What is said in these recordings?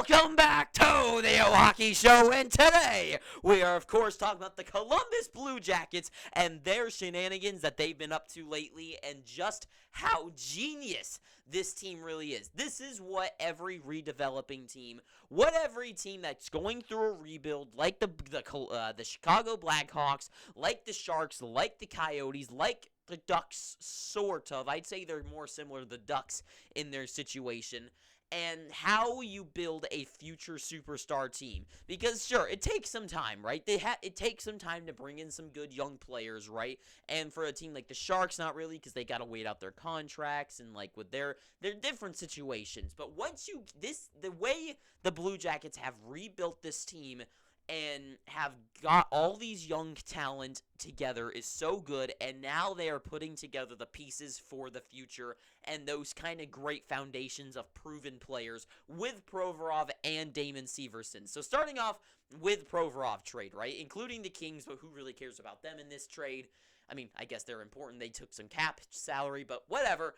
Welcome back to the Hockey Show, and today we are, of course, talking about the Columbus Blue Jackets and their shenanigans that they've been up to lately, and just how genius this team really is. This is what every redeveloping team, what every team that's going through a rebuild, like the Chicago Blackhawks, like the Sharks, like the Coyotes, like the Ducks, sort of. I'd say they're more similar to the Ducks in their situation. And how you build a future superstar team. Because, sure, it takes some time, right? It takes some time to bring in some good young players, right? And for a team like the Sharks, not really, because they got to wait out their contracts and, like, with their different situations. But once the way the Blue Jackets have rebuilt this team and have got all these young talent together is so good, and now they are putting together the pieces for the future and those kind of great foundations of proven players with Provorov and Damon Severson. So starting off with Provorov trade, right, including the Kings, but who really cares about them in this trade? I mean, I guess they're important. They took some cap salary, but whatever.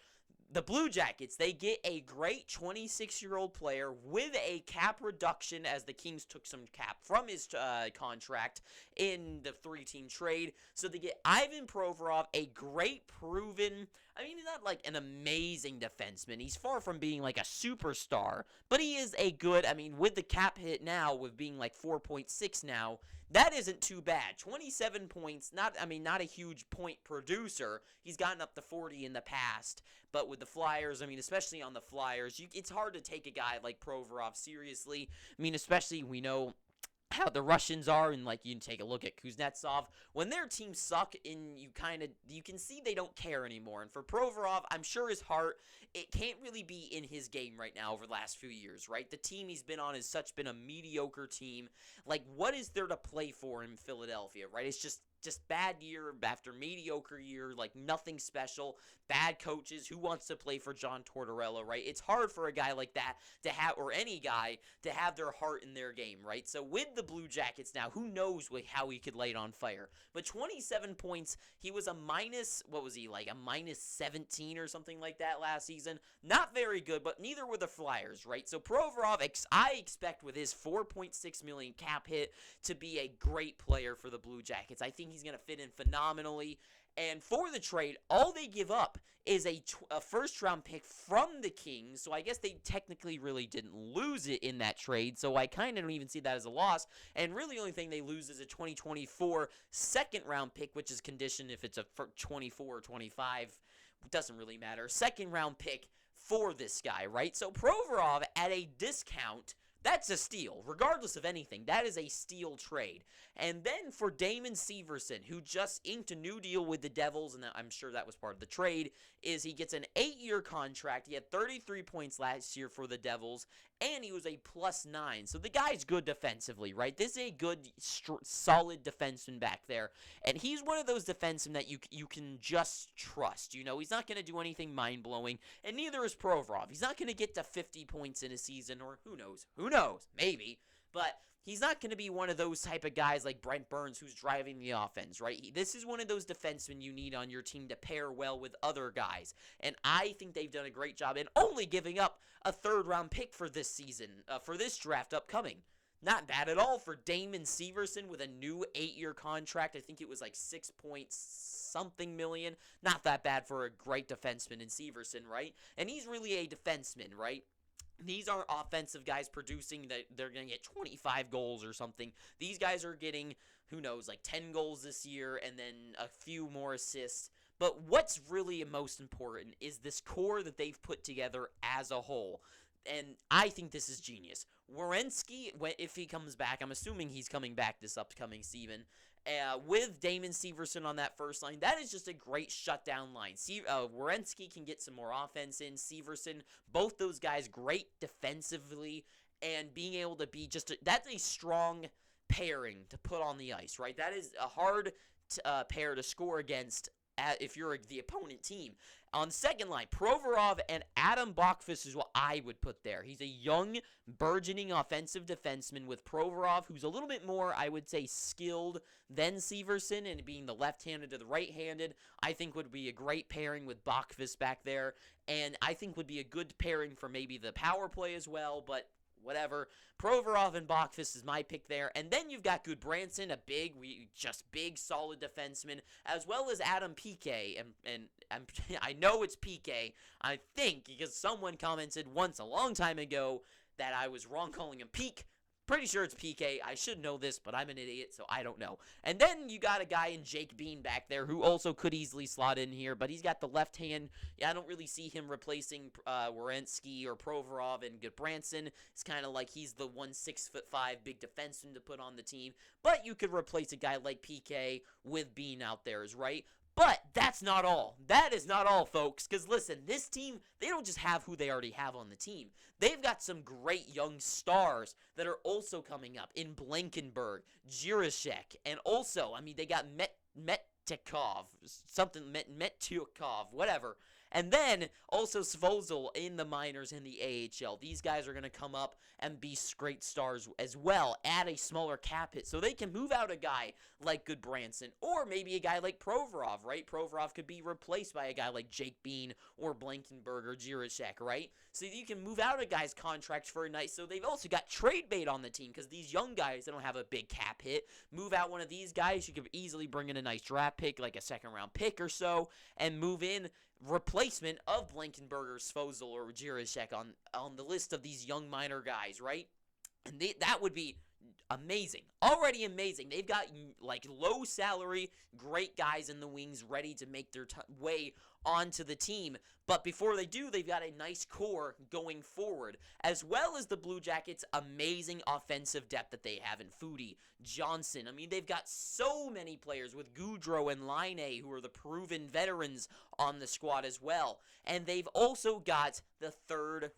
The Blue Jackets, they get a great 26-year-old player with a cap reduction as the Kings took some cap from his contract in the three-team trade. So they get Ivan Provorov, a great proven, I mean, he's not like an amazing defenseman. He's far from being like a superstar, but he is a good, I mean, with the cap hit now, with being like 4.6 now, that isn't too bad. 27 points, not a huge point producer. He's gotten up to 40 in the past. But with the Flyers, I mean, especially on the Flyers, it's hard to take a guy like Provorov seriously. I mean, especially we know how the Russians are, and like you can take a look at Kuznetsov. When their teams suck, and you can see they don't care anymore. And for Provorov, I'm sure his heart, it can't really be in his game right now over the last few years, right? The team he's been on has been a mediocre team. Like, what is there to play for in Philadelphia, right? It's just bad year after mediocre year, like nothing special, bad coaches. Who wants to play for John Tortorella, right? It's hard for a guy like that to have, or any guy, to have their heart in their game, right? So with the Blue Jackets now, who knows how he could light on fire. But 27 points, he was a minus 17 or something like that last season. Not very good, but neither were the Flyers, right? So Provorov, I expect with his $4.6 million cap hit to be a great player for the Blue Jackets. I think he's going to fit in phenomenally. And for the trade, all they give up is a first-round pick from the Kings. So I guess they technically really didn't lose it in that trade. So I kind of don't even see that as a loss. And really the only thing they lose is a 2024 second-round pick, which is conditioned if it's a 24 or 25. It doesn't really matter. Second-round pick for this guy, right? So Provorov at a discount, that's a steal. Regardless of anything, that is a steal trade. And then for Damon Severson, who just inked a new deal with the Devils, and I'm sure that was part of the trade, is he gets an 8-year contract. He had 33 points last year for the Devils, and he was a +9. So the guy's good defensively, right? This is a good, solid defenseman back there. And he's one of those defensemen that you can just trust. You know, he's not going to do anything mind-blowing, and neither is Provorov. He's not going to get to 50 points in a season, or who knows, maybe. But he's not going to be one of those type of guys like Brent Burns who's driving the offense, right? This is one of those defensemen you need on your team to pair well with other guys. And I think they've done a great job in only giving up a third-round pick for this season, for this draft upcoming. Not bad at all for Damon Severson with a new 8-year contract. I think it was like 6 point something million. Not that bad for a great defenseman in Severson, right? And he's really a defenseman, right? These aren't offensive guys producing that they're going to get 25 goals or something. These guys are getting, who knows, like 10 goals this year and then a few more assists. But what's really most important is this core that they've put together as a whole. And I think this is genius. Werenski, if he comes back, I'm assuming he's coming back this upcoming season, with Damon Severson on that first line, that is just a great shutdown line. Werenski can get some more offense in. Severson, both those guys great defensively, and being able to be that's a strong pairing to put on the ice, right? That is a hard pair to score against if you're the opponent team. On second line, Provorov and Adam Bockfuss is what I would put there. He's a young, burgeoning offensive defenseman with Provorov, who's a little bit more, I would say, skilled than Severson, and being the left-handed to the right-handed, I think would be a great pairing with Bockfuss back there, and I think would be a good pairing for maybe the power play as well, but whatever. Provorov and Bachfist is my pick there. And then you've got Goodbranson, a big, solid defenseman, as well as Adam Piquet. And I know it's Piquet, I think, because someone commented once a long time ago that I was wrong calling him Peak. Pretty sure it's PK. I should know this, but I'm an idiot, so I don't know. And then you got a guy in Jake Bean back there who also could easily slot in here, but he's got the left hand. Yeah, I don't really see him replacing Werenski or Provorov and Goodbranson. It's kind of like he's the 6'5" big defenseman to put on the team. But you could replace a guy like PK with Bean out there, right? But that's not all. That is not all, folks. Because listen, this team, they don't just have who they already have on the team. They've got some great young stars that are also coming up in Blankenberg, Jirashek, and also, I mean, they got Metikov, whatever. And then also Svozil in the minors in the AHL. These guys are going to come up and be great stars as well at a smaller cap hit. So they can move out a guy like Goodbranson or maybe a guy like Provorov, right? Provorov could be replaced by a guy like Jake Bean or Blankenberg or Jirashek, right? So you can move out a guy's contract for a night. So they've also got trade bait on the team because these young guys, they don't have a big cap hit. Move out one of these guys, you could easily bring in a nice draft pick, like a second-round pick or so, and move in replacement of Blankenberger, Svozil, or Jirashek on the list of these young minor guys, right? And that would be amazing. Already amazing. They've got, like, low salary, great guys in the wings ready to make their way onto the team. But before they do, they've got a nice core going forward, as well as the Blue Jackets' amazing offensive depth that they have in Foodie, Johnson. I mean, they've got so many players with Goudreau and Laine, who are the proven veterans on the squad as well. And they've also got the third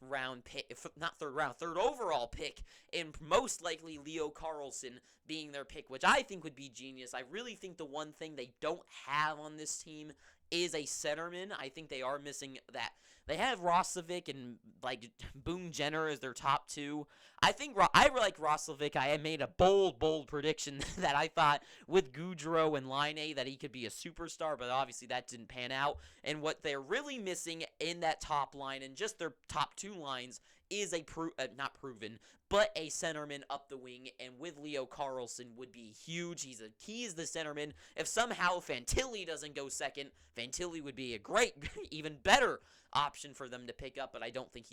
overall pick, and most likely Leo Carlson being their pick, which I think would be genius. I really think the one thing they don't have on this team is a centerman. I think they are missing that. They have Roslovic and, like, Boone Jenner as their top two. I like Roslovic. I made a bold prediction that I thought with Goudreau and Laine that he could be a superstar, but obviously that didn't pan out. And what they're really missing in that top line and just their top two lines is not proven, but a centerman up the wing, and with Leo Carlson would be huge. He is the centerman. If somehow Fantilli doesn't go second, Fantilli would be a great, even better option for them to pick up, but I don't think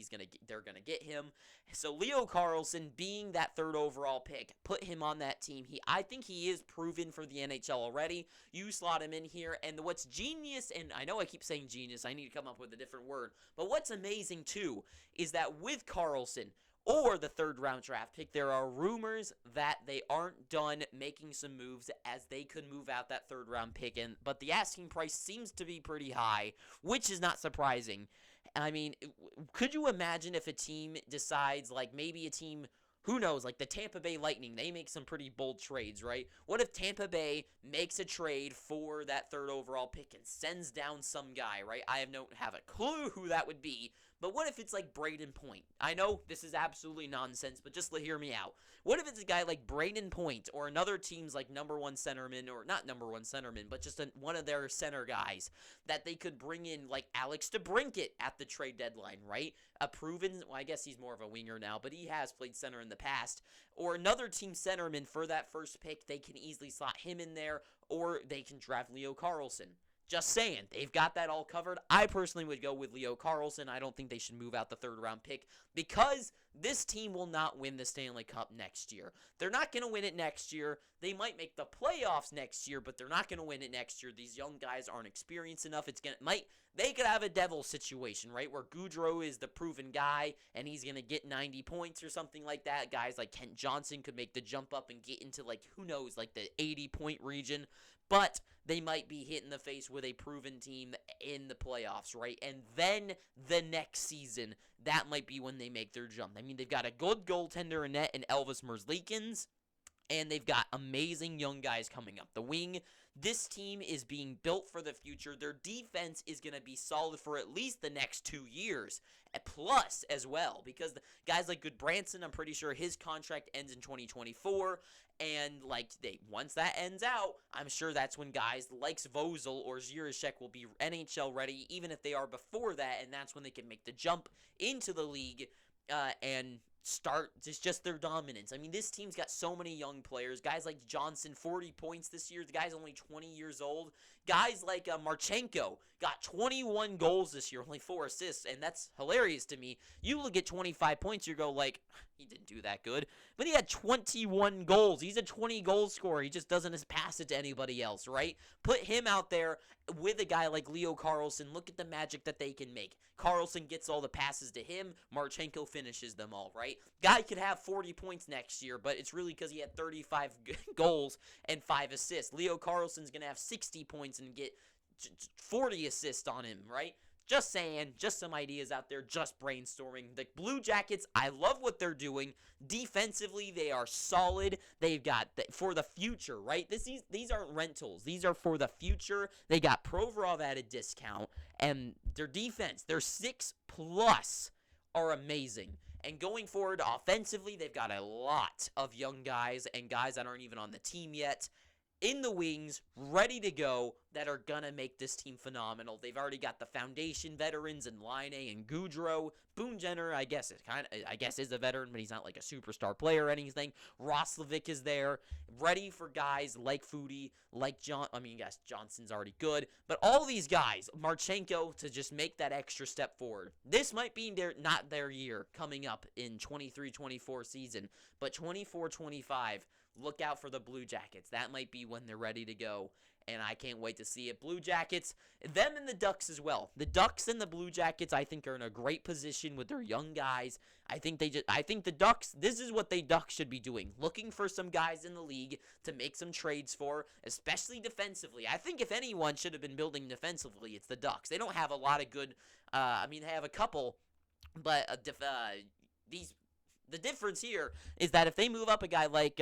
they're gonna get him. So Leo Carlson being that third overall pick, put him on that team. I think he is proven for the NHL already. You slot him in here, and what's genius, and I know I keep saying genius, I need to come up with a different word, but what's amazing too is that with Carlson or the third round draft pick, there are rumors that they aren't done making some moves as they could move out that third round pick, but the asking price seems to be pretty high, which is not surprising. I mean, could you imagine if a team decides, like maybe a team, who knows, like the Tampa Bay Lightning, they make some pretty bold trades, right? What if Tampa Bay makes a trade for that third overall pick and sends down some guy, right? I don't have a clue who that would be, but what if it's like Braden Point? I know this is absolutely nonsense, but just hear me out. What if it's a guy like Braden Point or another team's like number one centerman, or not number one centerman, but just one of their center guys that they could bring in, like Alex DeBrincat at the trade deadline, right? A proven, well, I guess he's more of a winger now, but he has played center in the past. Or another team centerman for that first pick, they can easily slot him in there, or they can draft Leo Carlson. Just saying, they've got that all covered. I personally would go with Leo Carlson. I don't think they should move out the third round pick because this team will not win the Stanley Cup next year. They're not going to win it next year. They might make the playoffs next year, but they're not going to win it next year. These young guys aren't experienced enough. They could have a devil situation, right, where Goudreau is the proven guy and he's going to get 90 points or something like that. Guys like Kent Johnson could make the jump up and get into, like, who knows, like the 80-point region. But they might be hit in the face with a proven team in the playoffs, right? And then the next season, that might be when they make their jump. I mean, they've got a good goaltender in net in Elvis Merzlikins, and they've got amazing young guys coming up the wing. This team is being built for the future. Their defense is going to be solid for at least the next 2 years, plus as well, because guys like Goodbranson, I'm pretty sure his contract ends in 2024, and once that ends out, I'm sure that's when guys like Svozil or Jirashek will be NHL ready, even if they are before that, and that's when they can make the jump into the league and it's just their dominance. I mean, this team's got so many young players. Guys like Johnson, 40 points this year. The guy's only 20 years old. Guys like Marchenko got 21 goals this year, only 4 assists, and that's hilarious to me. You look at 25 points, you go like, he didn't do that good. But he had 21 goals. He's a 20-goal scorer. He just doesn't pass it to anybody else, right? Put him out there with a guy like Leo Carlsson. Look at the magic that they can make. Carlsson gets all the passes to him. Marchenko finishes them all, right? Guy could have 40 points next year, but it's really because he had 35 goals and 5 assists. Leo Carlsson's going to have 60 points and get 40 assists on him, right? Just saying, just some ideas out there, just brainstorming. The Blue Jackets, I love what they're doing. Defensively, they are solid. They've got, for the future, right? These aren't rentals. These are for the future. They got Provorov at a discount, and their defense, their 6+ are amazing. And going forward, offensively, they've got a lot of young guys and guys that aren't even on the team yet in the wings, ready to go, that are going to make this team phenomenal. They've already got the foundation veterans in Line and Goudreau. Boone-Jenner, I guess is a veteran, but he's not like a superstar player or anything. Roslovic is there, ready for guys like Foodie, like Johnson's already good, but all these guys, Marchenko, to just make that extra step forward. This might be not their year coming up in 23-24 season, but 24-25, look out for the Blue Jackets. That might be when they're ready to go, and I can't wait to see it. Blue Jackets, them and the Ducks as well. The Ducks and the Blue Jackets, I think, are in a great position with their young guys. I think the Ducks, this is what the Ducks should be doing. Looking for some guys in the league to make some trades for, especially defensively. I think if anyone should have been building defensively, it's the Ducks. They don't have a lot of good, they have a couple, but the difference here is that if they move up a guy like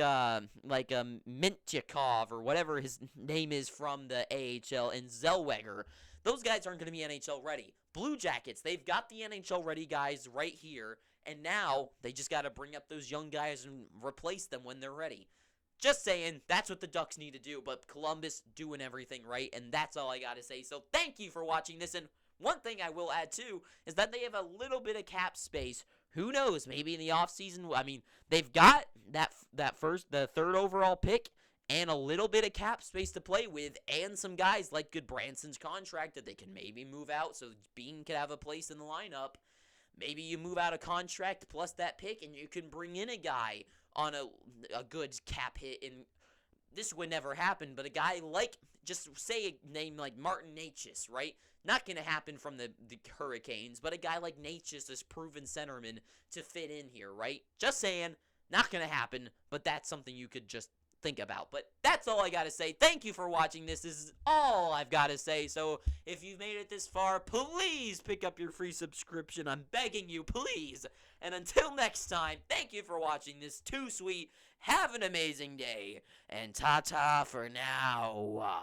Mintyakov or whatever his name is from the AHL and Zellweger, those guys aren't going to be NHL ready. Blue Jackets, they've got the NHL ready guys right here, and now they just got to bring up those young guys and replace them when they're ready. Just saying, that's what the Ducks need to do, but Columbus doing everything right, and that's all I got to say. So thank you for watching this, and one thing I will add too is that they have a little bit of cap space. Who knows? Maybe in the offseason, I mean, they've got the third overall pick and a little bit of cap space to play with, and some guys like Goodbranson's contract that they can maybe move out so Bean could have a place in the lineup. Maybe you move out a contract plus that pick, and you can bring in a guy on a good cap hit. And this would never happen, but a guy like, just say a name like Martin Necas, right? Not going to happen from the Hurricanes, but a guy like Necas is proven centerman to fit in here, right? Just saying, not going to happen, but that's something you could just think about. But that's all I got to say. Thank you for watching this. This is all I've got to say. So if you've made it this far, please pick up your free subscription. I'm begging you, please. And until next time, thank you for watching this. Too sweet. Have an amazing day. And ta-ta for now.